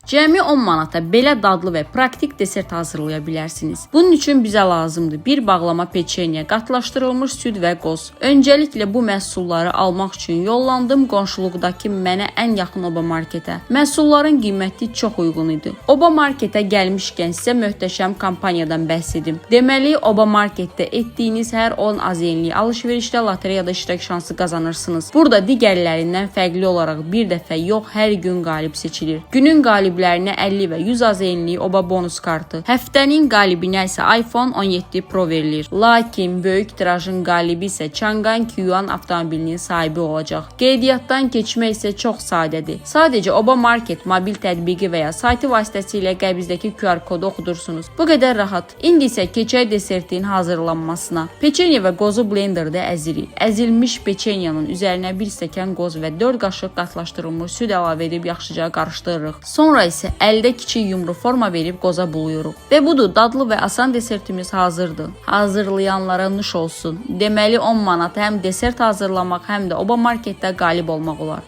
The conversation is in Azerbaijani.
Cəmi 10 manata belə dadlı və praktik desert hazırlaya bilərsiniz. Bunun üçün bizə lazımdır bir bağlama peçenya, qatlaşdırılmış süd və qoz. Öncəliklə bu məhsulları almaq üçün yollandım qonşuluqdakı mənə ən yaxın Oba marketə. Məhsulların qiyməti çox uyğun idi. Oba marketə gəlmişkən sizə möhtəşəm kampaniyadan bəhs edim. Deməli, Oba marketdə etdiyiniz hər 10 AZN-lik alış-verişdə lotereyada iştirak şansı qazanırsınız. Burada digərlərindən fərqli olaraq bir dəfə yox, hər gün qalib seçilir. Günün qaliblərinə 50 və 100 AZN-lik Oba bonus kartı, həftənin qalibinə isə iPhone 17 Pro verilir. Lakin böyük tirajın qalibi isə Changan Kyuan avtomobilinin sahibi olacaq. Qeydiyyatdan keçmək isə çox sadədir. Sadəcə Oba Market mobil tətbiqi və ya saytı vasitəsilə qəbizdəki QR kodu oxudursunuz. Bu qədər rahat. İndi isə keçək desertin hazırlanmasına. Peçenya və qozu blenderdə əzirik. Əzilmiş peçenyanın üzərinə 1 stəkan qoz və 4 qaşıq qatlaşdırılmış süd əlavə edib yaxşıca qarışdırırıq. Sonra isə əldə kiçik yumru forma verib qoza buluyuruq. Və budur, dadlı və asan desertimiz hazırdır. Hazırlayanlara nuş olsun. Deməli 10 manata həm desert hazırlamaq, həm də Oba marketdə qalib olmaq olar.